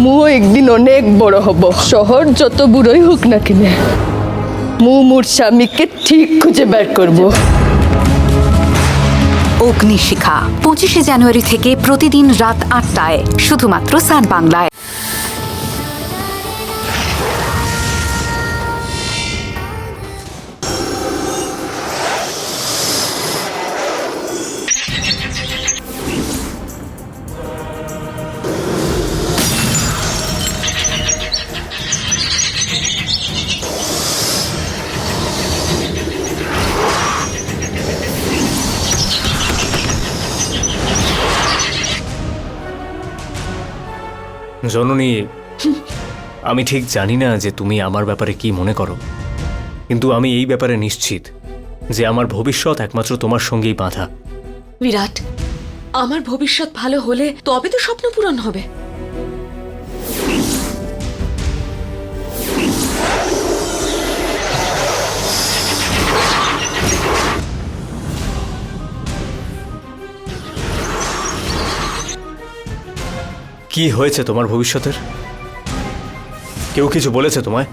মুও একদিন অনেক বড় হব, শহর যত বুড়োই হোক না কেনে মোর স্বামীকে ঠিক খুঁজে বের করব। অগ্নিশিখা 25শে জানুয়ারি থেকে প্রতিদিন রাত 8টায় শুধুমাত্র সান বাংলায়। জননী, আমি ঠিক জানি না যে তুমি আমার ব্যাপারে কি মনে করো, কিন্তু আমি এই ব্যাপারে নিশ্চিত যে আমার ভবিষ্যৎ একমাত্র তোমার সঙ্গেই বাঁধা। বিরাট, আমার ভবিষ্যৎ ভালো হলে তবে তো স্বপ্ন পূরণ হবে। কি হয়েছে তোমার ভবিষ্যতের? কেউ কিছু বলেছে তোমায়,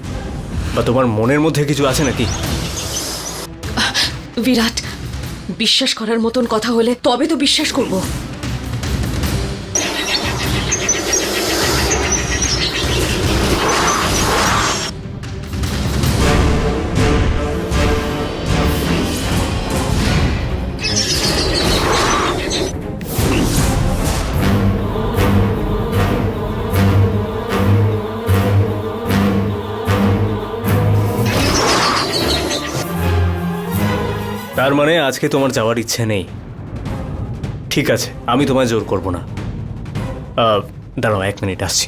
বা তোমার মনের মধ্যে কিছু আছে নাকি? বিরাট, বিশ্বাস করার মতন কথা হলে তবে তো বিশ্বাস করব। তার মানে আজকে তোমার যাওয়ার ইচ্ছে নেই। ঠিক আছে, আমি তোমায় জোর করব না। দাঁড়াও, 1 মিনিট আসছি।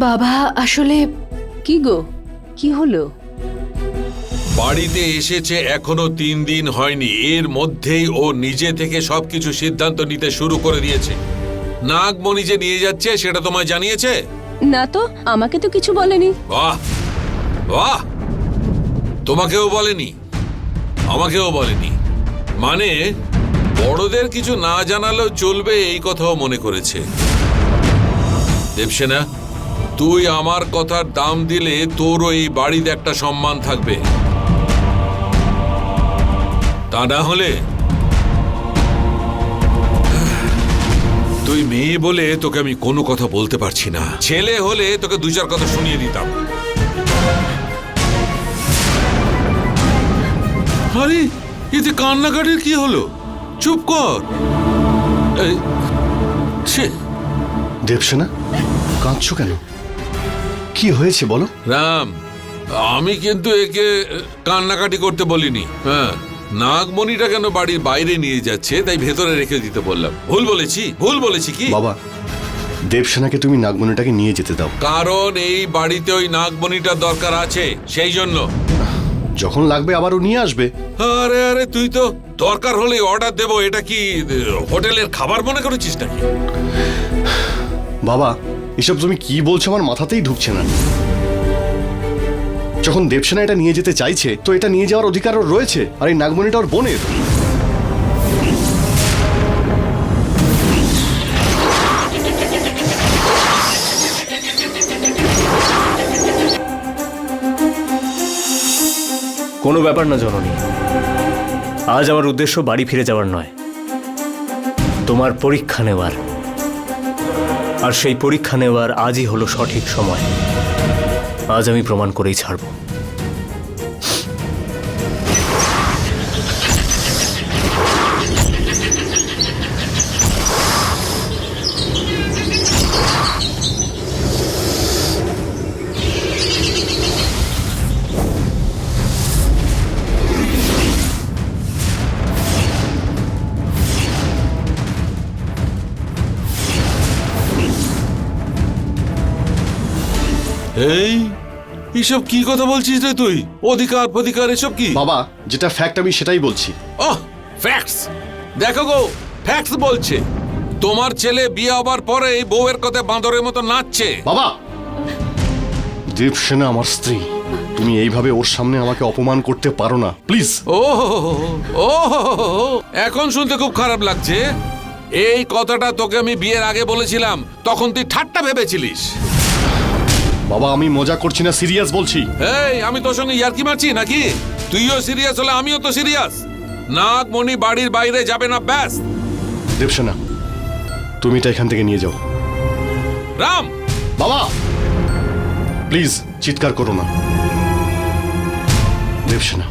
বাবা, আসলে কি গো, কি হলো? বাড়িতে এসেছে এখনো 3 দিন হয়নি, এর মধ্যেই ও নিজে থেকে সবকিছু সিদ্ধান্ত নিতে শুরু করে দিয়েছে। নাগমণি যে নিয়ে যাচ্ছে সেটা তোমায় জানিয়েছে? না তো, আমাকে তো কিছু বলেনি। বাহ বাহ, তোমাকেও বলেনি, আমাকেও বলেনি, মানে বড়দের কিছু না জানালেও চলবে এই কথাও মনে করেছে। দেবসেনা, তুই আমার কথার দাম দিলে তোরও এই বাড়িতে একটা সম্মান থাকবে, তা না হলে তুই মেয়ে বলে তোকে আমি কোনো কথা বলতে পারছি না, ছেলে হলে তোকে 2-4 কথা শুনিয়ে দিতাম। আরে এতে কান্নাকাটির কি হলো? চুপ কর। দেবসেনা, কাঁদছো কেন? কি হয়েছে বলো? রাম, আমি কিন্তু একে কান্নাকাটি করতে বলিনি। হ্যাঁ, নাগমণিটা কেন বাড়ির বাইরে নিয়ে যাচ্ছে তাই ভেতরে রেখে দিতে বললাম। ভুল বলেছি কি? বাবা, দেবসেনাকে তুমি নাগমণিটাকে নিয়ে যেতে দাও। কারণ এই বাড়িতে ওই নাগমণিটার দরকার আছে, সেই জন্য। যখন লাগবে আবারও নিয়ে আসবে। আরে আরে, তুই তো দরকার হলে অর্ডার দেবো, এটা কি হোটেলের খাবার মনে করেছিস নাকি? বাবা, এসব তুমি কি বলছো আমার মাথাতেই ঢুকছে না। যখন দেবসেনা এটা নিয়ে যেতে চাইছে তো এটা নিয়ে যাওয়ার অধিকার ওর রয়েছে, আর এই নাগমণিটা ওর বোনের। কোনো ব্যাপার না জননী, আজ আমার উদ্দেশ্য বাড়ি ফিরে যাওয়ার নয়, তোমার পরীক্ষা নেওয়ার। আর সেই পরীক্ষা নেওয়ার আজই হলো সঠিক সময়। আজ আমি প্রমাণ করেই ছাড়ব। এসব কি কথা বলছিস রে তুই? অধিকার ফধিকার এসব কি? বাবা, যেটা ফ্যাক্ট আমি সেটাই বলছি। ফ্যাক্টস দেখো গো, ফ্যাক্টস বলছে তোমার ছেলে বিয়ে হবার পরে এই বউয়ের কথা বাঁদরের মতো নাচছে। বাবা, দেবসেনা আমার স্ত্রী, তুমি এইভাবে ওর সামনে আমাকে অপমান করতে পারো না, প্লিজ। ও এখন শুনতে খুব খারাপ লাগছে। এই কথাটা তোকে আমি বিয়ের আগে বলেছিলাম, তখন তুই ঠাট্টা ভেবেছিলিস। বাবা আমি মজা করছি না, সিরিয়াস বলছি। এই আমি তোর সঙ্গে ইয়ার্কি মারছি নাকি? তুইও সিরিয়াস হলে আমিও তো সিরিয়াস। নাগমণি বাড়ির বাইরে যাবে না, ব্যাস। দেবসেনা, তুমি এটা এখান থেকে নিয়ে যাও। রাম, বাবা প্লিজ চিৎকার করো না। দেবসেনা,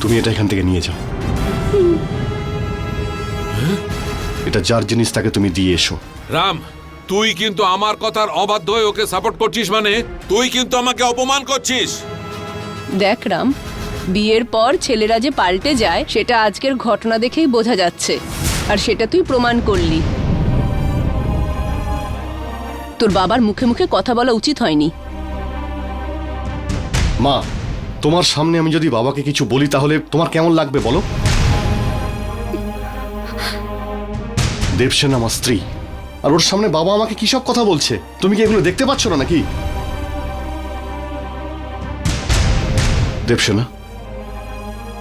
তুমি এটা এখান থেকে নিয়ে যাও। এটা যার জিনিস তাকে তুমি দিয়ে এসো। রাম, তুই কিন্তু আমার কথার অবাধ্য হয়ে ওকে সাপোর্ট করছিস, মানে তুই কিন্তু আমাকে অপমান করছিস। দেখ রাম, বিয়ের পর ছেলেরা যে পাল্টে যায় সেটা আজকের ঘটনা দেখেই বোঝা যাচ্ছে, আর সেটা তুই প্রমাণ করলি। তোর বাবার মুখে মুখে কথা বলা উচিত হয়নি। মা, তোমার সামনে আমি যদি বাবাকে কিছু বলি তাহলে তোমার কেমন লাগবে বলো? দেবসেনা আমার স্ত্রী, আর ওর সামনে বাবা আমাকে কি সব কথা বলছে, তুমি কি এগুলো দেখতে পাচ্ছ না নাকি? দেবসেনা,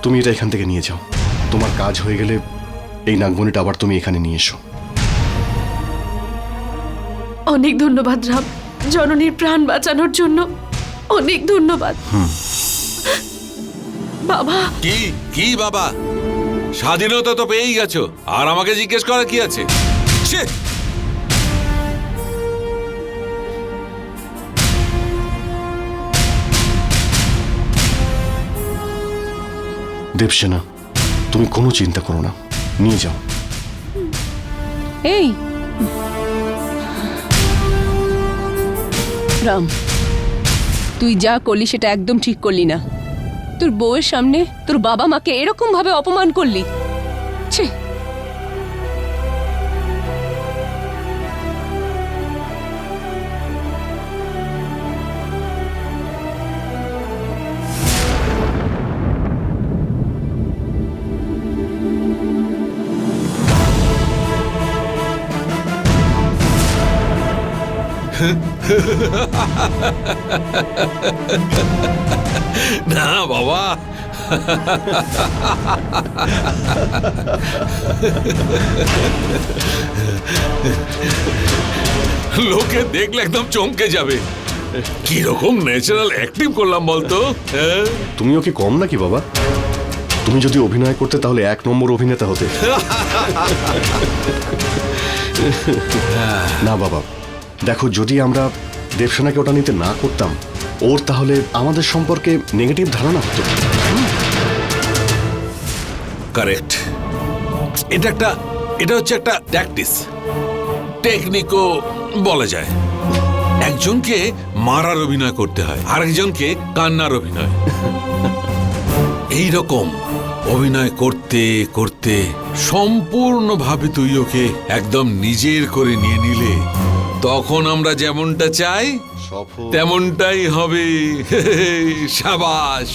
তুমি এটা এখান থেকে নিয়ে যাও। তোমার কাজ হয়ে গেলে এই নাগমণিটা আবার তুমি এখানে নিয়ে এসো। অনেক ধন্যবাদ রাম, জননীর প্রাণ বাঁচানোর জন্য অনেক ধন্যবাদ। বাবা, কি কি বাবা, স্বাধীনতা তো পেয়েই গেছো, আর আমাকে জিজ্ঞেস করা কি আছে? ছি! দেবসেনা, তুমি কোনো চিন্তা করো না, নিয়ে যাও। এই রাম, তুই যা করলি সেটা একদম ঠিক করলি না। তোর বউয়ের সামনে তোর বাবা মাকে এরকম ভাবে অপমান করলি। ছি! না বাবা, লোকে দেখলে একদম চমকে যাবে। কিরকম ন্যাচারাল অ্যাক্টিং করলাম বলতো? হ্যাঁ? তুমিও কি কম নাকি বাবা? তুমি যদি অভিনয় করতে তাহলে 1 নম্বর অভিনেতা হতে। না বাবা, দেখো যদি আমরা দেবসেনাকে ওটা নিতে না করতাম, ওর তাহলে আমাদের সম্পর্কে নেগেটিভ ধারণা হতো। কারেক্ট। এটা হচ্ছে একটা ট্যাকটিস, টেকনিকও বলা যায়। একজনকে মারার অভিনয় করতে হয়, আরেকজনকে কান্নার অভিনয়। এই রকম অভিনয় করতে করতে সম্পূর্ণভাবে তুই ওকে একদম নিজের করে নিয়ে নিলে তখন আমরা যেমনটা চাই তেমনটাই হবে। সাবাস।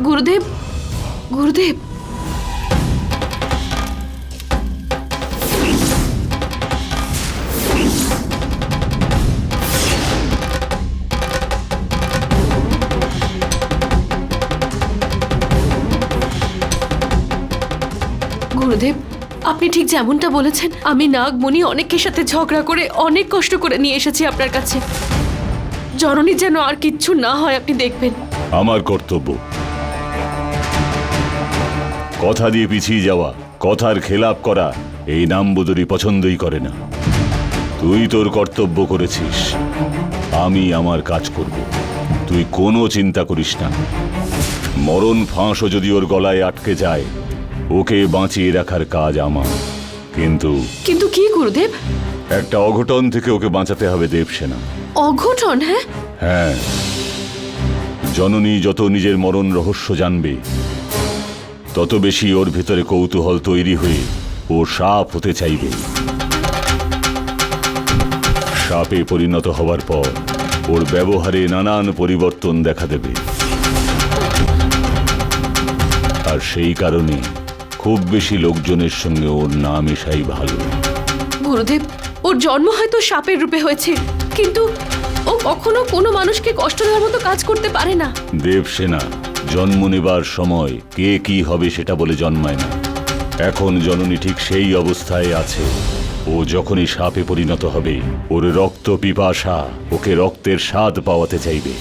গুরুদেব, গুরুদেব, গুরুদেব, আপনি ঠিক যেমনটা বলেছেন, আমি নাগমণি অনেকের সাথে ঝগড়া করে অনেক কষ্ট করে নিয়ে এসেছি আপনার কাছে। জননী যেন আর কিচ্ছু না হয় আপনি দেখবেন। আমার কর্তব্য। কথা দিয়ে পিছিয়ে যাওয়া, কথার খেলাপ করা, এই নাম বদলি পছন্দই করে না। তুই তোর কর্তব্য করেছিস, আমি আমার কাজ করব। তুই কোনো চিন্তা করিস না। মরণ ফাঁসও যদি ওর গলায় আটকে যায়, ওকে বাঁচিয়ে রাখার কাজ আমার। কিন্তু কিন্তু কি গুরুদেব? একটা অঘটন থেকে ওকে বাঁচাতে হবে দেবসেনা। অঘটন? হ্যাঁ, হ্যাঁ, জননী যত নিজের মরণ রহস্য জানবে, তত বেশি ওর ভিতরে কৌতূহল তৈরি হয়ে ও সাপ হতে চাইবে। সাপে পরিণত হওয়ার পর ওর ব্যবহারে নানান পরিবর্তন দেখা দেবে। আর সেই কারণে খুব বেশি লোকজনের সঙ্গে ওর না মেশাই ভালো। গুরুদেব, ওর জন্ম হয়তো সাপের রূপে হয়েছে, কিন্তু ও কখনো কোনো মানুষকে কষ্ট দেওয়ার মতো কাজ করতে পারে না। দেবসেনা, জন্ম নেবার সময় কে কি হবে সেটা বলে জন্মায় না। এখন জননী ঠিক সেই অবস্থায় আছে। ও যখনই সাপে পরিণত হবে, ওর রক্ত পিপাসা ওকে রক্তের স্বাদ পাওয়াতে চাইবে।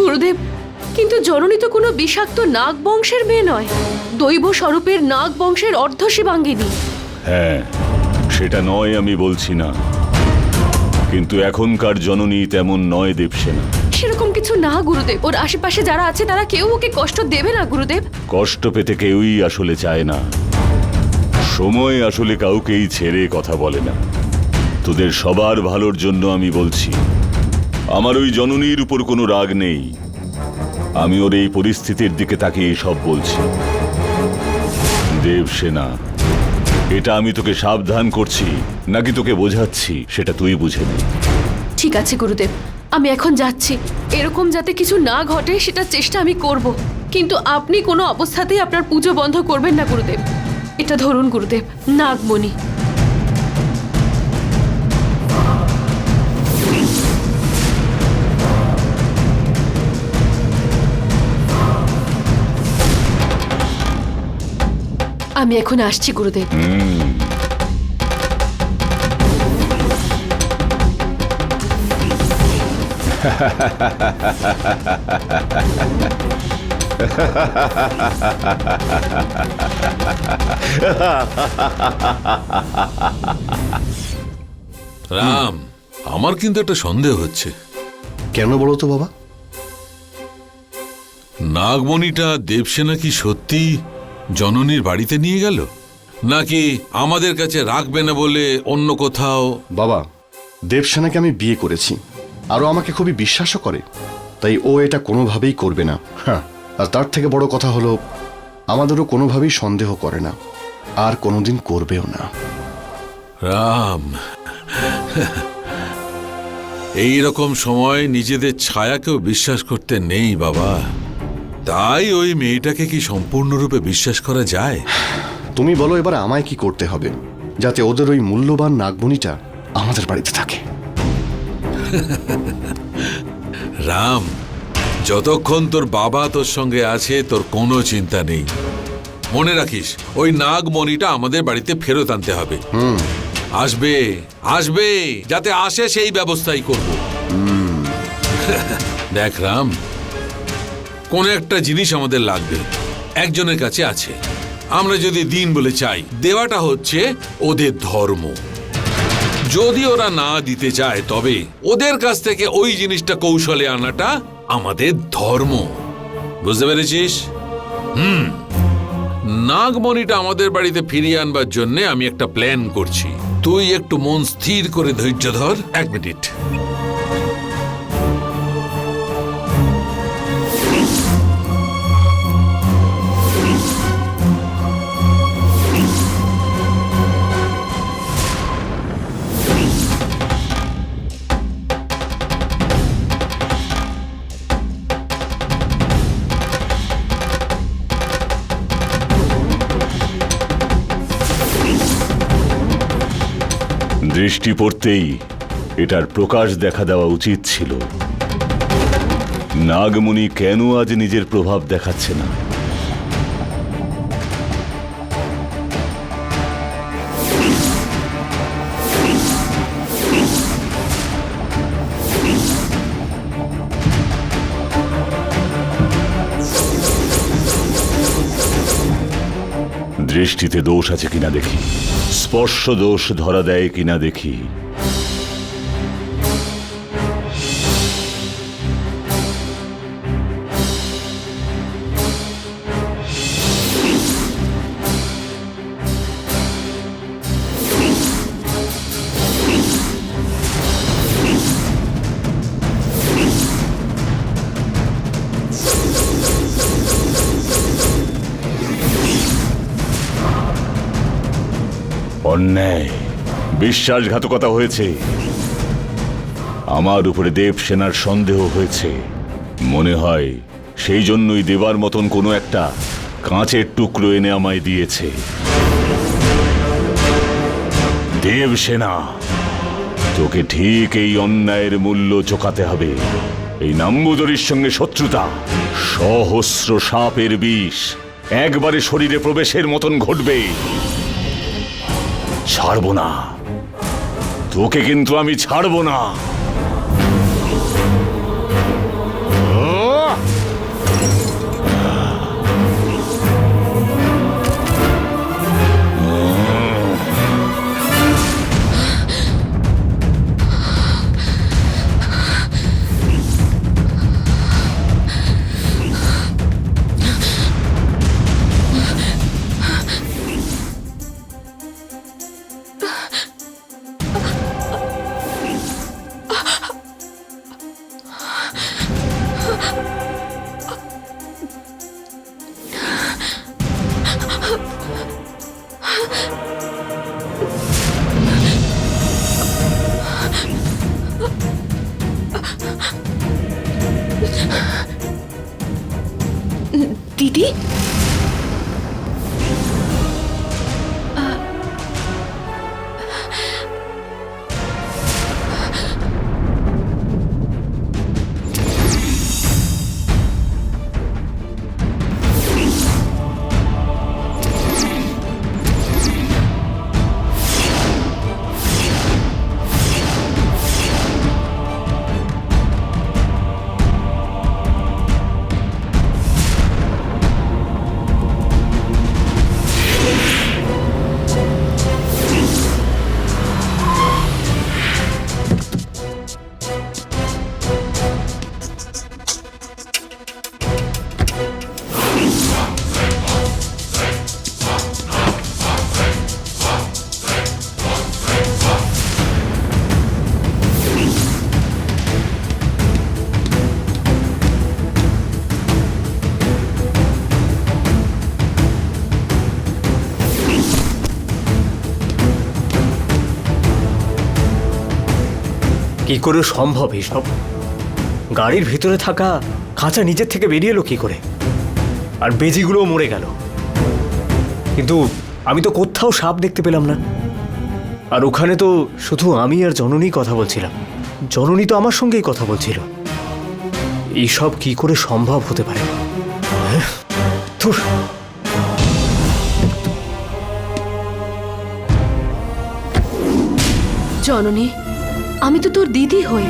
গুরুদেব, কিন্তু জননী তো কোনো বিষাক্ত নাগ বংশের মেয়ে নয়, দৈব স্বরূপের নাগ বংশের অর্ধ শিবাঙ্গিনী। হ্যাঁ, সেটা নয় আমি বলছি না, কিন্তু এখনকার জননী তেমন নয় দেবসেনা। সেরকম কিছু না গুরুদেব, ওর আশেপাশে যারা আছে তারা কেউ ওকে কষ্ট দেবে না গুরুদেব। কষ্ট পেতে কেউই আসলে চায় না। সময় আসলে কাউকেই ছেড়ে কথা বলে না। তোদের সবার ভালোর জন্য আমি বলছি, আমার ওই জননীর উপর কোনো রাগ নেই। আমি ওর এই পরিস্থিতির দিকে তাকিয়ে সব বলছি। দেবসেনা, এটা আমি তোকে সাবধান করছি নাকি তোকে বোঝাচ্ছি সেটা তুই বুঝে নে। ঠিক আছে গুরুদেব, আমি এখন যাচ্ছি। এরকম যাতে কিছু না ঘটে সেটার চেষ্টা আমি করব, কিন্তু আপনি কোনো অবস্থাতেই আপনার পুজো বন্ধ করবেন না গুরুদেব। এটা ধরুন গুরুদেব, নাগমণি। আমি এখন আসছি গুরুদেব। রাম, আমার কিন্তু একটা সন্দেহ হচ্ছে। কেন বলো তো বাবা? নাগমণিটা দেবসেনা কি সত্যি জননীর বাড়িতে নিয়ে গেল, নাকি আমাদের কাছে রাখবে না বলে অন্য কোথাও? বাবা, দেবসেনাকে আমি বিয়ে করেছি, আরও আমাকে খুবই বিশ্বাসও করে, তাই ও এটা কোনোভাবেই করবে না। হ্যাঁ, আর তার থেকে বড় কথা হলো আমাদেরও কোনোভাবেই সন্দেহ করে না, আর কোনোদিন করবেও না। রাম, এই রকম সময় নিজেদের ছায়াকেও বিশ্বাস করতে নেই বাবা। তাই ওই মেয়েটাকে কি সম্পূর্ণরূপে বিশ্বাস করা যায়? তুমি বলো এবার আমায় কি করতে হবে যাতে ওদের ওই মূল্যবান নাগমণিটা আমাদের বাড়িতে থাকে? রাম, যতক্ষণ তোর বাবা তোর সঙ্গে আছে তোর কোনো চিন্তা নেই। মনে রাখিস, ওই নাগমণিটা আমাদের বাড়িতে ফেরত আনতে হবে। আসবে আসবে, যাতে আসে সেই ব্যবস্থাই করব। দেখ রাম, কোন একটা জিনিস আমাদের লাগবে, একজনের কাছে আছে। আমরা যদি দিন বলে চাই, দেওয়াটা হচ্ছে ওদের ধর্ম। যদি ওরা না দিতে চায়, তবে ওদের কাছ থেকে ওই জিনিসটা কৌশলে আনাটা আমাদের ধর্ম। বুঝতে পেরেছিস? নাগমণিটা আমাদের বাড়িতে ফিরিয়ে আনবার জন্য আমি একটা প্ল্যান করছি। তুই একটু মন স্থির করে ধৈর্য ধর। 1 মিনিট। দৃষ্টি পড়তেই এটার প্রকাশ দেখা দেওয়া উচিত ছিল। নাগমণি কেন আজ নিজের প্রভাব দেখাচ্ছে না? দৃষ্টিতে দোষ আছে কিনা দেখি, স্পর্শ দোষ ধরা দেয় কিনা দেখি। অন্যায়, বিশ্বাসঘাতকতা হয়েছে। আমার উপরে দেবসেনার সন্দেহ হয়েছে। মনে হয় সেই জন্যই দেবার মতন কোনো একটা কাঁচের টুকরো এনে আমায় দিয়েছে। দেবসেনা, তোকে ঠিক এই অন্যায়ের মূল্য চোকাতে হবে। এই নাম্বুদরির সঙ্গে শত্রুতা, সহস্র সাপের বিষ একবারে শরীরে প্রবেশের মতন ঘটবে। ছাড়বো না, তোকে কিন্তু আমি ছাড়বো না। দিদি, কি করে সম্ভব এসব? গাড়ির ভিতরে থাকা খাঁচা নিজের থেকে বেরিয়ে এলো কি করে? আর বেজিগুলোও মরে গেল, কিন্তু আমি তো কোথাও সাপ দেখতে পেলাম না। আর ওখানে তো শুধু আমি আর জননী কথা বলছিলাম। জননী তো আমার সঙ্গেই কথা বলছিল। এইসব কি করে সম্ভব হতে পারে? হ্যাঁ? ধুর। জননী, আমি তো তোর দিদি হই।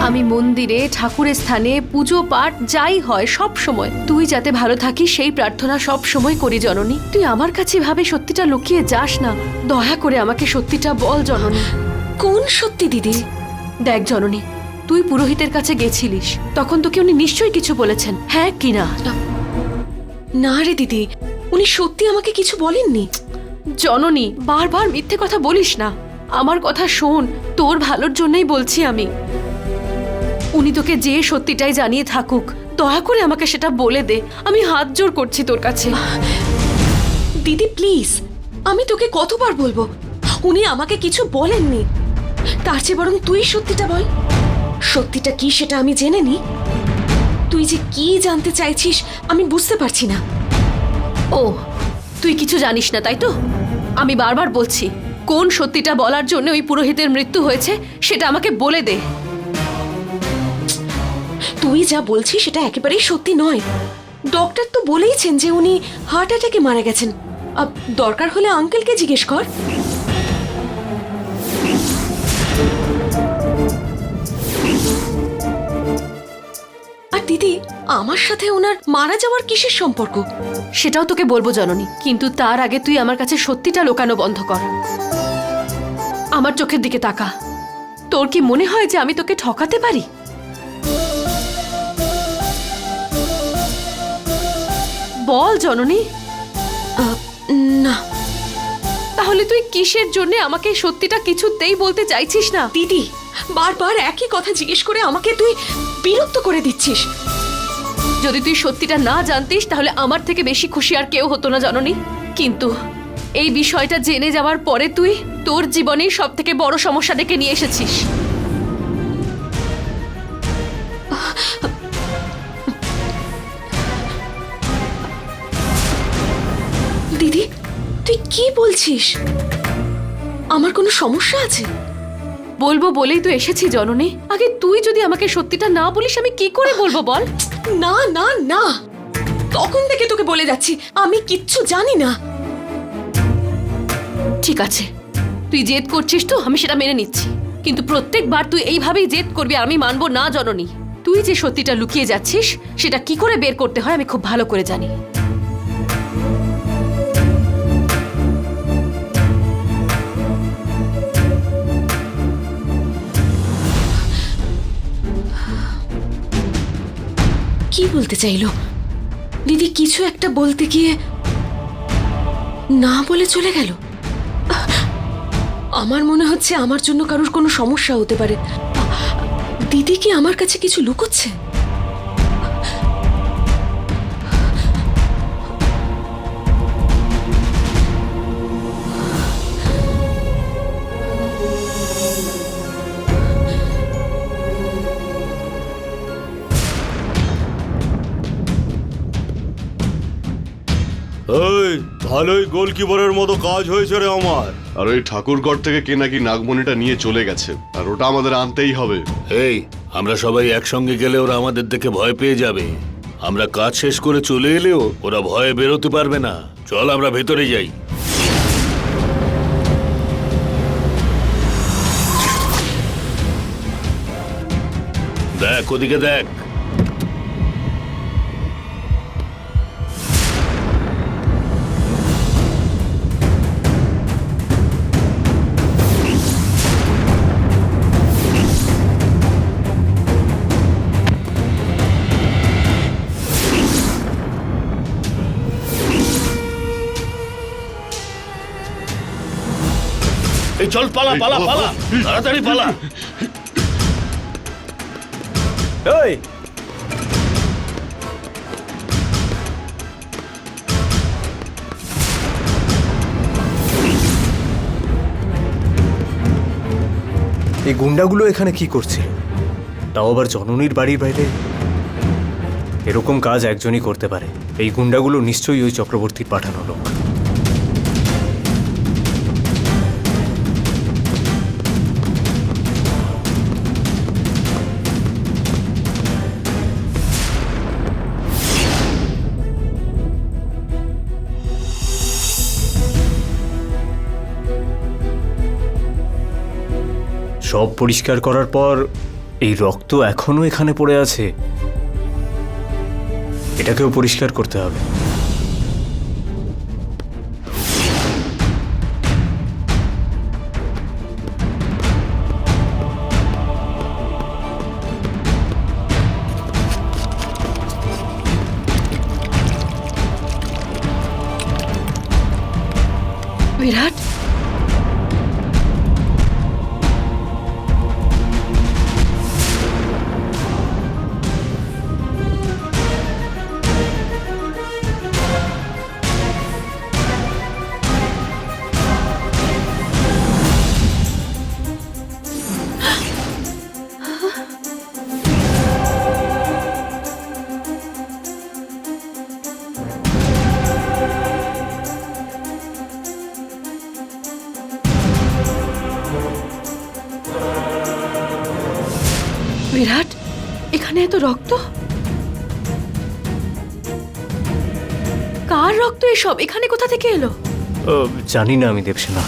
আমি মন্দিরে, ঠাকুরের স্থানে, পুজো পাঠ যাই হয় সব সময় তুই যাতে ভালো থাকিস সেই প্রার্থনা সব সময় করি জননী। তুই আমার কাছে ভাবে সত্যিটা লুকিয়ে যাস না। দয়া করে আমাকে সত্যিটা বল জননী। কোন সত্যি দিদি? দেখ জননী, তুই পুরোহিতের কাছে গেছিলিস, তখন তোকে উনি নিশ্চয়ই কিছু বলেছেন, হ্যাঁ কি না? না রে দিদি, উনি সত্যি আমাকে কিছু বলেননি। জননী, বারবার মিথ্যে কথা বলিস না। আমার কথা শোন, তোর ভালোর জন্যই বলছি আমি। উনি তোকে যে সত্যিটাই জানিয়ে থাকুক, দয়া করে আমাকে সেটা বলে দে। আমি হাত জোড় করছি তোর কাছে। দিদি প্লিজ, আমি তোকে কতবার বলবো, উনি আমাকে কিছু বলেননি। তার চেয়ে বরং তুই সত্যিটা বল। সত্যিটা কি সেটা আমি জেনে নি। তুই যে কি জানতে চাইছিস আমি বুঝতে পারছি না। ও, তুই কিছু জানিস না তাই তো? আমি বারবার বলছি, কোন সত্যিটা বলার জন্য ওই পুরোহিতের মৃত্যু হয়েছে সেটা আমাকে বলে দে। তুই যা বলছিস সেটা একেবারেই সত্যি নয়। ডক্টর তো বলেইছেন যে উনি হার্ট অ্যাটাকে মারা গেছেন। দরকার হলে আঙ্কেলকে জিজ্ঞেস কর। আর দিদি, আমার সাথে ওনার মারা যাওয়ার কিসের সম্পর্ক সেটাও তোকে বলবো জননী, কিন্তু তার আগে তুই আমার কাছে সত্যিটা লুকানো বন্ধ কর। আমার চোখের দিকে তাকা। তোর কি মনে হয় যে আমি তোকে ঠকাতে পারি? বল জননী। না। তাহলে তুই কিসের জন্য আমাকে সত্যিটা কিছুতেই বলতে চাইছিস না? দিদি, বারবার একই কথা জিজ্ঞেস করে আমাকে তুই বিরক্ত করে দিচ্ছিস। যদি তুই সত্যিটা না জানতিস তাহলে আমার থেকে বেশি খুশি আর কেউ হতো না জননী। কিন্তু এই বিষয়টা জেনে যাওয়ার পরে তুই তোর জীবনেই সব থেকে বড় সমস্যা ডেকে নিয়ে এসেছিস। দিদি, তুই কি বলছিস? আমার কোনো সমস্যা আছে? বলবো বলেই তো এসেছি জননী। আগে তুই যদি আমাকে সত্যিটা না বলিস আমি কি করে বলবো বল? না না না, তখন থেকে তোকে বলে যাচ্ছি আমি কিচ্ছু জানি না। ঠিক আছে, তুই জেদ করছিস তো আমি সেটা মেনে নিচ্ছি, কিন্তু প্রত্যেকবার তুই এইভাবেই জেদ করবি আমি মানবো না জননী। তুই যে সত্যিটা লুকিয়ে যাচ্ছিস সেটা কি করে বের করতে হয় আমি খুব ভালো করে জানি। কি বলতে চাইলো? দিদি কিছু একটা বলতে গিয়ে না বলে চলে গেল। আমার মনে হচ্ছে আমার জন্য কারোর কোনো সমস্যা হতে পারে। দিদি কি আমার কাছে কিছু লুকোচ্ছে? এই ভালোই গোলকিপারের মতো কাজ হয়েছে রে আমার। আর ওই ঠাকুরগড় থেকে কে নাকি নাগমণিটা নিয়ে চলে গেছে, আর ওটা আমাদের আনতেই হবে। এই আমরা সবাই একসঙ্গে গেলে ওরা আমাদের দেখে ভয় পেয়ে যাবে। আমরা কাজ শেষ করে চলে এলেও ওরা ভয়ে বেরোতে পারবে না। চল আমরা ভেতরে যাই। দেখ ওদিকে দেখ। এই চল পালা পালা পালা, তাড়াতাড়ি পালা। এই এই গুন্ডাগুলো এখানে কি করছে? তাও আবার জননীর বাড়ির বাইরে। এরকম কাজ একজনই করতে পারে। এই গুন্ডাগুলো নিশ্চয়ই ওই চক্রবর্তীর পাঠানো লোক। সব পরিষ্কার করার পর এই রক্ত এখনো এখানে পড়ে আছে। এটাকেও পরিষ্কার করতে হবে। বিরাট, বিরাট, এখানে এত রক্ত? কার রক্ত এসব? এখানে কোথা থেকে এলো? জানি না আমি, দেবসেনা।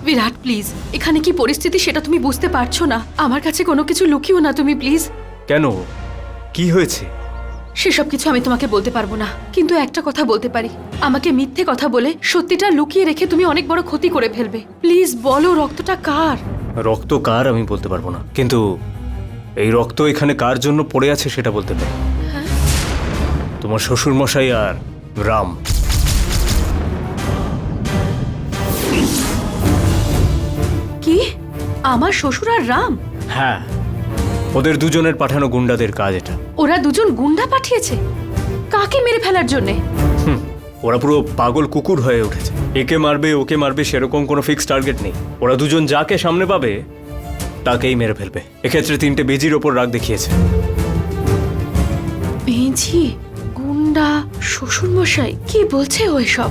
বিরাট প্লিজ, এখানে কি পরিস্থিতি সেটা তুমি বুঝতে পারছো না? আমার কাছে কোনো কিছু লুকিও না তুমি প্লিজ। কেন, কি হয়েছে? সেসব কিছু আমি তোমাকে বলতে পারবো না, কিন্তু একটা কথা বলতে পারি। আমাকে মিথ্যে কথা বলে সত্যিটা লুকিয়ে রেখে তুমি অনেক বড় ক্ষতি করে ফেলবে। প্লিজ বলো রক্তটা কার? রক্ত কার আমি বলতে পারবো না, কিন্তু এই রক্ত এখানে কার জন্য পড়ে আছে সেটা বলতে পারি। তোমার শ্বশুর মশাই আর রাম। কি? আমার শ্বশুর আর রাম? হ্যাঁ, ওদের দুজনের পাঠানো গুন্ডাদের কাজ এটা। ওরা দুজন গুন্ডা পাঠিয়েছে? কাকে মেরে ফেলার জন্যে? ওরা পুরো পাগল কুকুর হয়ে উঠেছে। একে মারবে ওকে মারবে সেরকম কোনো ফিক্স টার্গেট নেই। ওরা দুজন যাকে সামনে পাবে তাকেই মেরে ফেলবে। এক্ষেত্রে 3টে বেজির ওপর রাগ দেখিয়েছে। বেজি, গুন্ডা, শ্বশুরমশাই, কি বলছে ওই সব?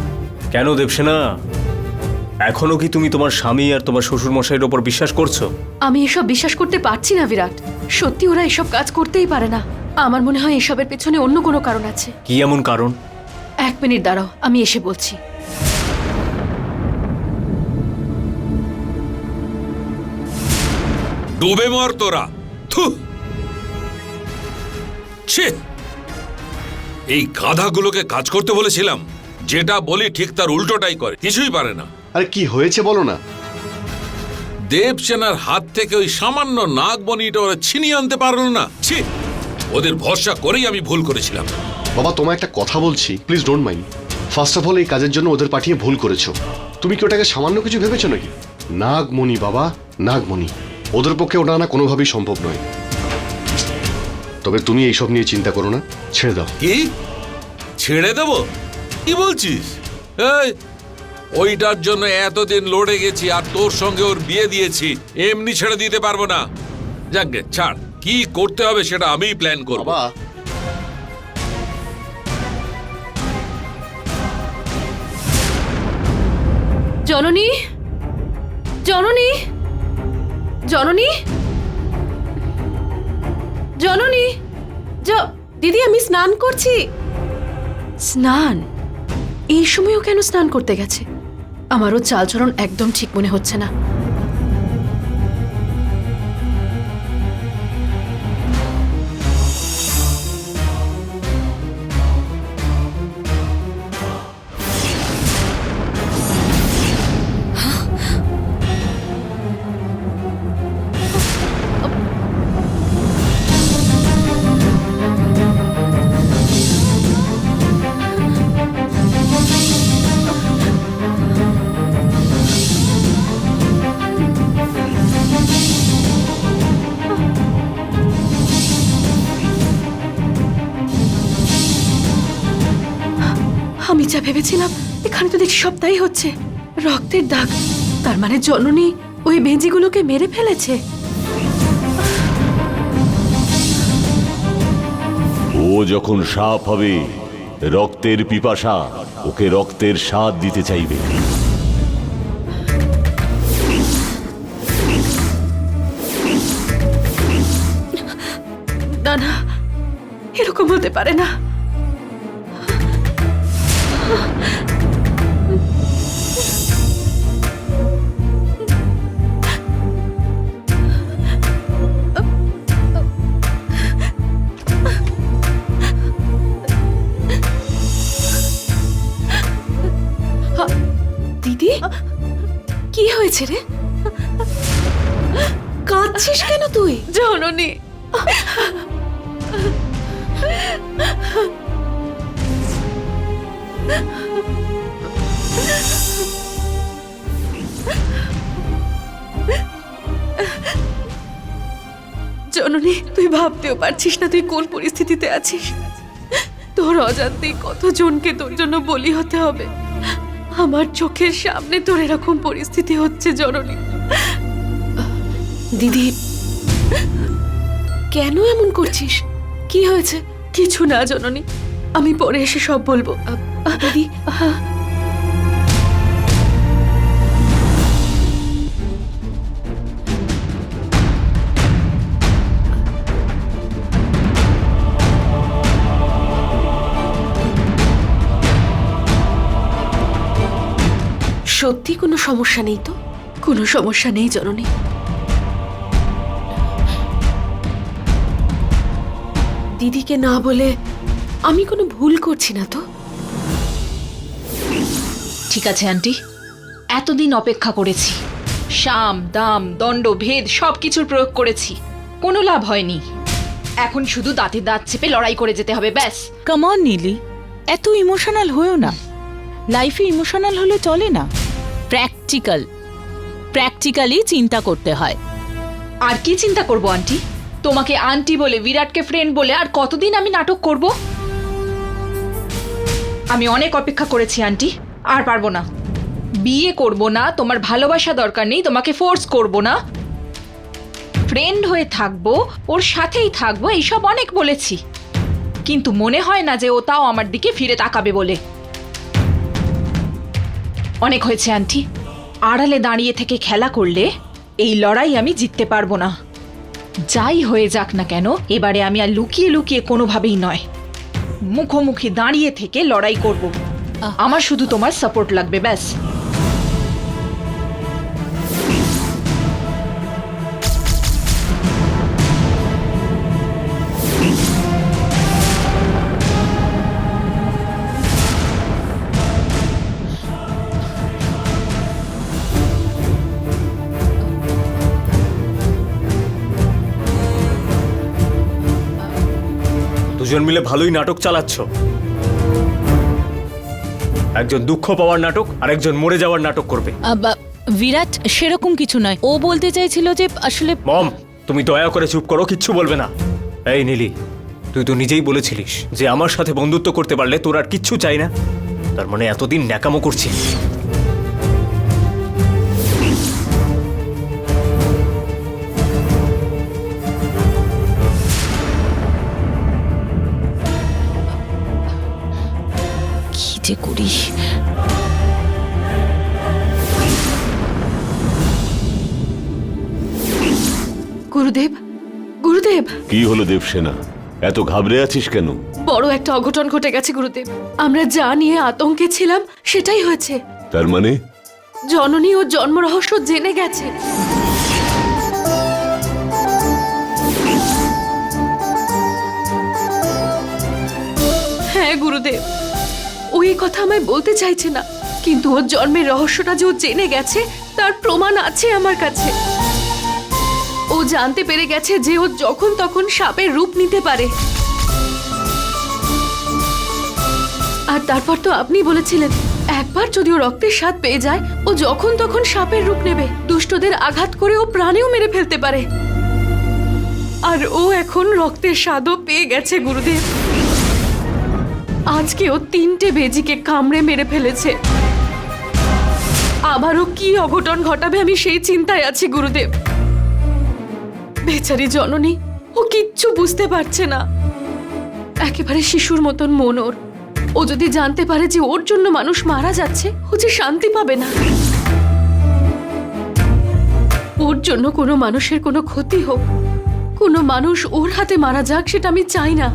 কেন দেবসেনা, এখনো কি তুমি তোমার স্বামী আর তোমার শ্বশুরমশাইয়ের ওপর বিশ্বাস করছো? আমি এসব বিশ্বাস করতে পারছি না বিরাট। সত্যি ওরা এসব কাজ করতেই পারে না। আমার মনে হয় এসবের পেছনে অন্য কোনো কারণ আছে। কি এমন কারণ? 1 মিনিট দাঁড়াও, আমি এসে বলছি। ডুবে মর তোরা। থু! ছি! এই গাধাগুলোকে কাজ করতে বলেছিলাম, যেটা বলি ঠিক তার উল্টোটাই করে, কিছুই পারে না। আরে কি হয়েছে বলো না। দেবসেনার হাত থেকে ওই সামান্য নাগমণিটা ওরা ছিনিয়ে আনতে পারলো না। ছি! ওদের ভরসা করেই আমি ভুল করেছিলাম। বাবা তোমায় একটা কথা বলছি, please don't mind. First of all এই কাজের জন্য ওদের পাঠিয়ে ভুল করেছো। তুমি কি ওটাকে সামান্য কিছু ভেবেছো নাকি? নাগমণি বাবা, নাগমণি। ওদের পক্ষে ওটা আনা কোনোভাবেই সম্ভব নয়। তবে তুমি এইসব নিয়ে চিন্তা করো না, ছেড়ে দাও। কি ছেড়ে দেব? কি বলছিস? এই, ওইটার জন্য এতদিন লড়ে গেছি আর তোর সঙ্গে ওর বিয়ে দিয়েছি, এমনি ছেড়ে দিতে পারবো না। যাকগে, ছাড়। কি করতে হবে সেটা আমিই প্ল্যান করব। বাবা জননী, জননী, জননী, জননী, দিদি আমি স্নান করছি। স্নান? এই সময়ও কেন স্নান করতে গেছে? আমারও চালচলন একদম ঠিক মনে হচ্ছে না। আমি যা ভেবেছিলাম, এখানে তো দেখছি সব তাই হচ্ছে। রক্তের দাগ, তার মানে জননী ওই বেজিগুলোকে মেরে ফেলেছে। ও যখন সাপ হবে, রক্তের পিপাসা ওকে রক্তের স্বাদ দিতে চাইবে। না না, এরকম হতে পারে না। দিদি, কি হয়েছে রে? কাঁদছিস কেন তুই? জননী, জননী, তুই ভাবতেও পারছিস না তুই কোন পরিস্থিতিতে আছিস। তোর অজান্তেই কতজনকে তোর জন্য বলি হতে হবে। আমার চোখের সামনে তোর এরকম পরিস্থিতি হচ্ছে জননী। দিদি, কেন এমন করছিস? কি হয়েছে? কিছু না জননী, আমি পরে এসে সব বলবো। দিদি, সত্যি কোনো সমস্যা নেই তো? কোনো সমস্যা নেই জননী। দিদিকে না বলে আমি কোনো ভুল করছি না তো? ঠিক আছে আন্টি, এতদিন অপেক্ষা করেছি, সাম দাম দণ্ড ভেদ সবকিছুর প্রয়োগ করেছি, কোনো লাভ হয়নি। এখন শুধু দাঁতে দাঁত চেপে লড়াই করে যেতে হবে, ব্যাস। কাম অন নীলি, এত ইমোশনাল হয়েও না। লাইফে ইমোশনাল হলে চলে না। প্র্যাকটিক্যালি চিন্তা করতে হয়। আর কি চিন্তা করব আন্টি? তোমাকে আন্টি বলে, বিরাটকে ফ্রেন্ড বলে আর কতদিন আমি নাটক করব? আমি অনেক অপেক্ষা করেছি আন্টি, আর পারবো না। বিয়ে করব না, তোমার ভালোবাসা দরকার নেই, তোমাকে ফোর্স করব না, ফ্রেন্ড হয়ে থাকবো, ওর সাথেই থাকবো, এইসব অনেক বলেছি, কিন্তু মনে হয় না যে ও তাও আমার দিকে ফিরে তাকাবে বলে। অনেক হয়েছে আন্টি, আড়ালে দাঁড়িয়ে থেকে খেলা করলে এই লড়াই আমি জিততে পারবো না। যাই হয়ে যাক না কেন, এবারে আমি আর লুকিয়ে লুকিয়ে কোনোভাবেই নয়, মুখোমুখি দাঁড়িয়ে থেকে লড়াই করব। আমার শুধু তোমার সাপোর্ট লাগবে, ব্যাস। দুজন মিলে ভালোই নাটক চালাচ্ছ। একজন দুঃখ পাওয়ার নাটক আর একজন মরে যাওয়ার নাটক করবে। বিরাট, সেরকম কিছু নয়। ও বলতে চাইছিল যে আসলে মম, তুমি দয়া করে চুপ করো, কিচ্ছু বলবে না। এই নীলি, তুই তো নিজেই বলেছিলিস যে আমার সাথে বন্ধুত্ব করতে পারলে তোর আর কিচ্ছু চাই না। তার মানে এতদিন ন্যাকামো করছিস। কি যে করি। গুরুদেব, গুরুদেব, কি হলো দেবসেনা, এত ঘাবড়ে আছিস কেন? বড় একটা অঘটন ঘটে গেছে গুরুদেব। আমরা যা নিয়ে আতঙ্কে ছিলাম সেটাই হয়েছে। তার মানে? জননী ও জন্ম রহস্য জেনে গেছে। হ্যাঁ গুরুদেব, ওই কথা আমায় বলতে চাইছে না, কিন্তু ওর জন্মের রহস্যটা যে ও জেনে গেছে তার প্রমাণ আছে আমার কাছে। ও জানতে পেরে গেছে যে ও যখন তখন সাপের রূপ নিতে পারে। আর তারপর তো আপনি বলেছিলেন একবার যদি ও রক্তের স্বাদ পেয়ে যায়, ও যখন তখন সাপের রূপ নেবে, দুষ্টদের আঘাত করে ও প্রাণেও মেরে ফেলতে পারে। আর ও এখন রক্তের স্বাদও পেয়ে গেছে গুরুদেব। আজকে ও 3টে বেজিকে কামড়ে মেরে ফেলেছে। আবারও কি অঘটন ঘটাবে আমি সেই চিন্তায় আছি গুরুদেব। বেচারি জননী, ও কিচ্ছু বুঝতে পারছে না। একেবারে শিশুর মতন মন ওর। ও যদি জানতে পারে যে ওর জন্য মানুষ মারা যাচ্ছে, ও যে শান্তি পাবে না। ওর জন্য কোনো মানুষের কোনো ক্ষতি হোক, কোনো মানুষ ওর হাতে মারা যাক, সেটা আমি চাই না।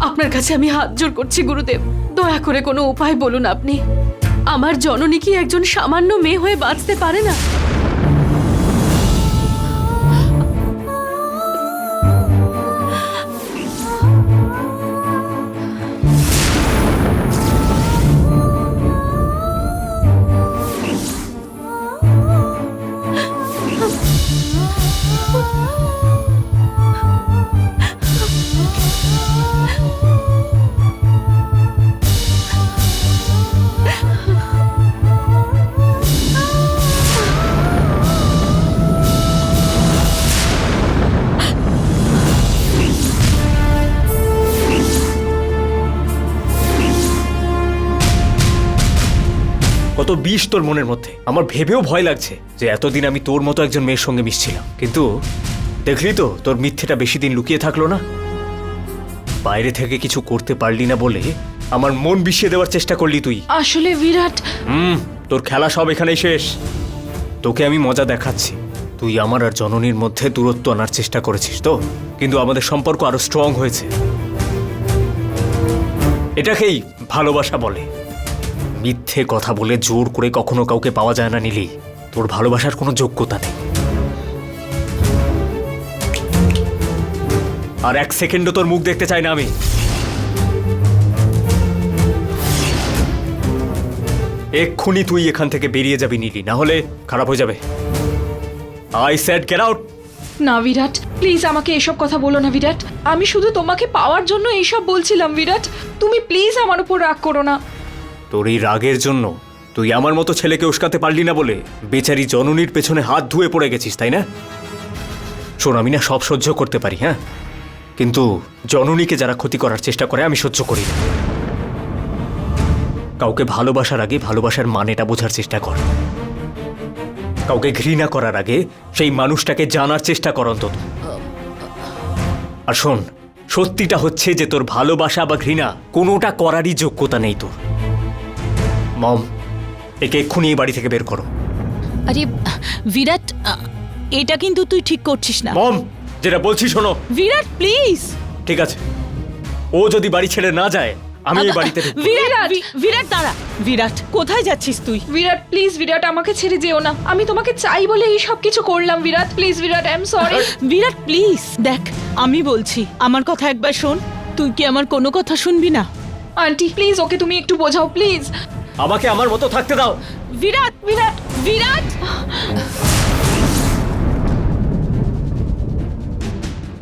আপনার কাছে আমি হাত জোড় করছি গুরুদেব, দয়া করে কোনো উপায় বলুন আপনি। আমার জননী কি একজন সামান্য মেয়ে হয়ে বাঁচতে পারে না? কত বিষ তোর মনের মধ্যে। আমার ভেবেও ভয় লাগছে যে এতদিন আমি তোর মতো একজন মেয়ের সঙ্গে মিশছিলাম, কিন্তু দেখলি তো তোর মিথ্যেটা বেশি দিন লুকিয়ে থাকলো না। বাইরে থেকে কিছু করতে পারলি না বলে আমার মন বিষিয়ে দেওয়ার চেষ্টা করলি তুই। আসলে বিরাট, তোর খেলা সব এখানেই শেষ। তোকে আমি মজা দেখাচ্ছি। তুই আমার আর জননীর মধ্যে দূরত্ব আনার চেষ্টা করেছিস তো, কিন্তু আমাদের সম্পর্ক আরো স্ট্রং হয়েছে। এটাকেই ভালোবাসা বলে। মিথ্যে কথা বলে জোর করে কখনো কাউকে পাওয়া যায় না নীলি। তোর ভালোবাসার কোনো যোগ্যতা নেই। আর এক সেকেন্ডও তোর মুখ দেখতে চাই না আমি। এক্ষুনি তুই এখান থেকে বেরিয়ে যাবি নীলি, না হলে খারাপ হয়ে যাবে। I said get out. না বিরাট, প্লিজ আমাকে এসব কথা বলো না বিরাট। আমি শুধু তোমাকে পাওয়ার জন্য এইসব বলছিলাম বিরাট। তুমি প্লিজ আমার উপর রাগ করো না। তোর এই রাগের জন্য তুই আমার মতো ছেলেকে উস্কাতে পারলি না বলে বেচারি জননীর পেছনে হাত ধুয়ে পড়ে গেছিস, তাই না? শোন, আমি না সব সহ্য করতে পারি, হ্যাঁ, কিন্তু জননীকে যারা ক্ষতি করার চেষ্টা করে আমি সহ্য করি না। কাউকে ভালোবাসার আগে ভালোবাসার মানেটা বোঝার চেষ্টা কর। কাউকে ঘৃণা করার আগে সেই মানুষটাকে জানার চেষ্টা কর অন্তত। আর শোন, সত্যিটা হচ্ছে যে তোর ভালোবাসা বা ঘৃণা কোনোটা করারই যোগ্যতা নেই তোর। মম, একে এক্ষুনি এই বাড়ি থেকে বের করো। আরে বিরাট, এটা কিন্তু তুই ঠিক করছিস না। মম, যেটা বলছি শোনো। বিরাট প্লিজ। ঠিক আছে, ও যদি বাড়ি ছেড়ে না যায় আমি এই বাড়িতে ঢুকবো। বিরাট, বিরাট দাঁড়া। বিরাট, কোথায় যাচ্ছিস তুই? বিরাট প্লিজ, বিরাট আমাকে ছেড়ে যেও না। আমি তোমাকে চাই বলে এই সব কিছু করলাম। Virat please, Virat I am sorry. Virat please, দেখ আমি বলছি, আমার কথা একবার শোন। তুই কি আমার কোনো কথা শুনবি না? আন্টি প্লিজ, ওকে তুমি একটু বোঝাও প্লিজ। আমাকে আমার মতো থাকতে দাও। বিরাট, বিরাট, বিরাট।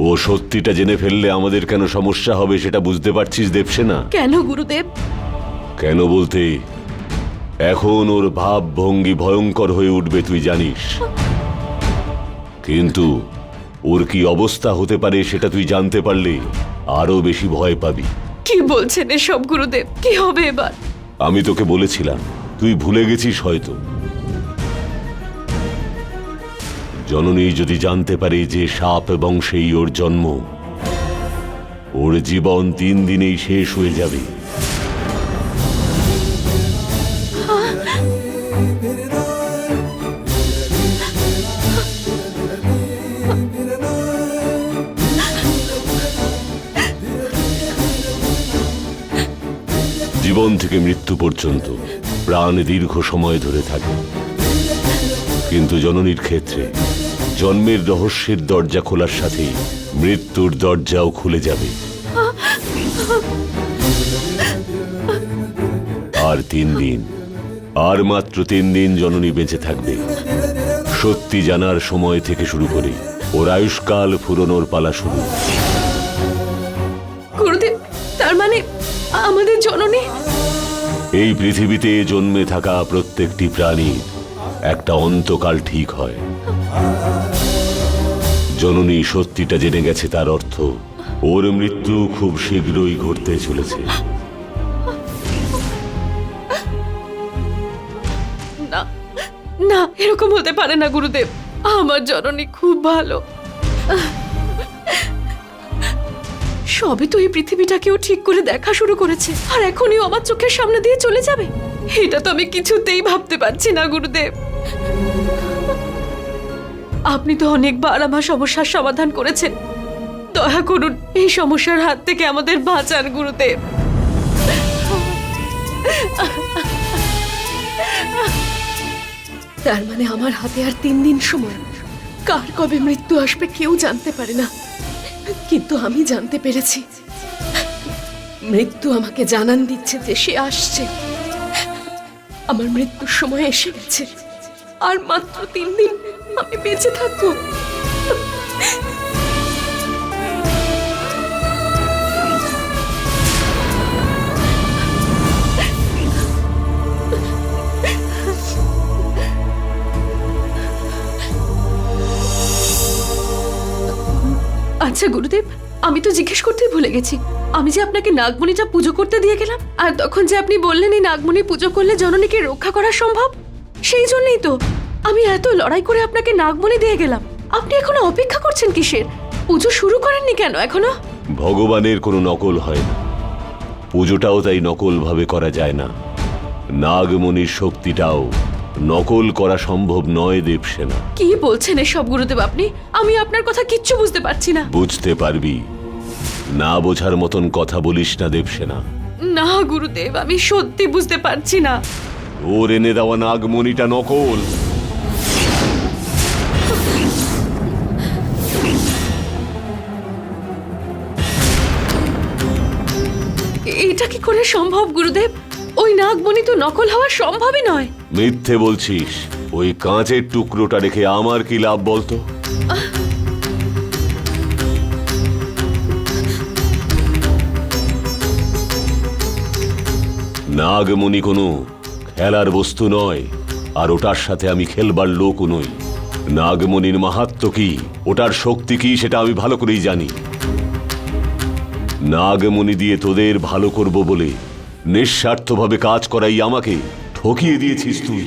ও সত্যিটা জেনে ফেললে আমাদের কেন সমস্যা হবে সেটা বুঝতে পারছিস দেবসেনা? কেন গুরুদেব? কেন বলতে, এখন ওর ভাব ভঙ্গি ভয়ঙ্কর হয়ে উঠবে তুই জানিস, কিন্তু ওর কি অবস্থা হতে পারে সেটা তুই জানতে পারলে আরো বেশি ভয় পাবি। কি বলছেন এসব গুরুদেব? কি হবে এবার? আমি তোকে বলেছিলাম, তুই ভুলে গেছিস হয়তো। জননী যদি জানতে পারে যে সাপ বংশেই ওর জন্ম, ওর জীবন 3 দিনেই শেষ হয়ে যাবে। জীবন থেকে মৃত্যু পর্যন্ত প্রাণ দীর্ঘ সময় ধরে থাকে, কিন্তু জননীর ক্ষেত্রে জন্মের রহস্যের দরজা খোলার সাথেই মৃত্যুর দরজাও খুলে যাবে। আর 3 দিন, আর মাত্র 3 দিন জননী বেঁচে থাকবে। সত্যি জানার সময় থেকে শুরু করে ওর আয়ুষ্কাল ফুরনোর পালা শুরু। গুরুদেব, তার মানে আমাদের জননী? এই পৃথিবীতে জন্মে থাকা প্রত্যেকটি প্রাণীর একটা অন্তকাল ঠিক হয়। জননী সত্যিটা জেনে গেছে, তার অর্থ ওর মৃত্যু খুব শীঘ্রই ঘটতে চলেছে। না না, এরকম হতে পারে না গুরুদেব। আমার জননী খুব ভালো। সবে তো এই পৃথিবীটাকেও ঠিক করে দেখা শুরু করেছে, আর এখনই আমার চোখের সামনে দিয়ে চলে যাবে। এটা তো আমি কিছুতেই ভাবতে পারছি না গুরুদেব। আপনি তো অনেকবার আমার সমস্যার সমাধান করেছেন। দয়া করুন এই সমস্যার হাত থেকে আমাদের বাঁচান গুরুদেব। তার মানে আমার হাতে আর 3 দিন সময়। কার কবে মৃত্যু আসবে কেউ জানতে পারে না, কিন্তু আমি জানতে পেরেছি। মৃত্যু আমাকে জানান দিচ্ছে যে সে আসছে। আমার মৃত্যুর সময় এসে গেছে। আর মাত্র 3 দিন আমি বেঁচে থাকবো। আচ্ছা গুরুদেব, আমি তো জিজ্ঞেস করতেই ভুলে গেছি। আমি যে আপনাকে নাগমণিটা পুজো করতে দিয়ে গেলাম, আর তখন যে আপনি বললেন এই নাগমণি পুজো করলে জননীকে রক্ষা করা সম্ভব, সেই জন্যই তো আমি এত লড়াই করে আপনাকে নাগমণি দিয়ে গেলাম। আপনি এখনো অপেক্ষা করছেন কিসের? পুজো শুরু করেননি কেন এখনো? ভগবানের কোনো নকল হয় না, পুজোটাও তাই নকল ভাবে করা যায় না। নাগমণির শক্তিটাও নকল করা সম্ভব নয় দেবসেনা। কি বলছেন এসব গুরুদেব আপনি? আমি আপনার কথা কিচ্ছু বুঝতে পারছি না। বুঝতে পারবি, না বোঝার মতন কথা বলিস না দেবসেনা। না গুরুদেব, আমি সত্যি বুঝতে পারছি না। ওর এনে দেওয়া নাগমণিটা নকল। এটা কি করে সম্ভব গুরুদেব? ওই নাগমণি তো নকল হওয়া সম্ভবই নয়। মিথ্যে বলছিস। ওই কাঁচের টুকরোটা রেখে আমার কি লাভ বলতো? নাগমণি কোনো খেলার বস্তু নয়, আর ওটার সাথে আমি খেলবার লোকও নই। নাগমণির মাহাত্ম্য কি, ওটার শক্তি কি, সেটা আমি ভালো করেই জানি। নাগমণি দিয়ে তোদের ভালো করব বলে নিঃস্বার্থভাবে কাজ করাই আমাকে ঠকিয়ে দিয়েছিস তুই।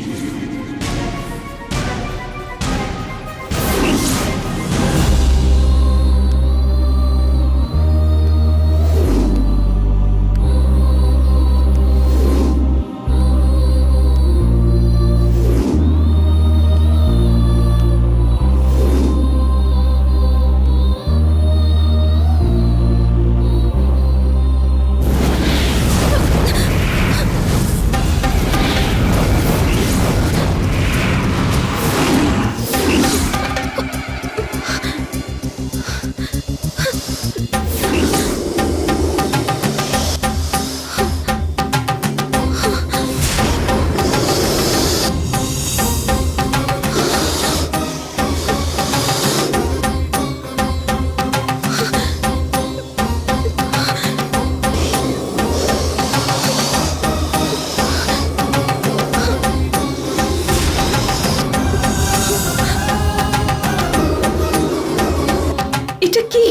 এটা কি?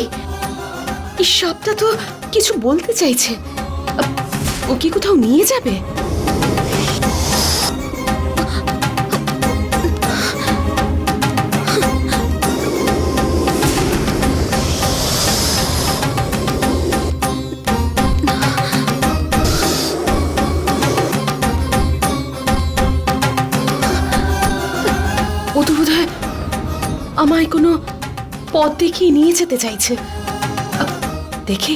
এই সাপটা তো কিছু বলতে চাইছে। ও কি কোথাও নিয়ে যাবে? ও তো বোধহয় আমায় কোনো পথ দেখিয়ে নিয়ে যেতে চাইছে। দেখে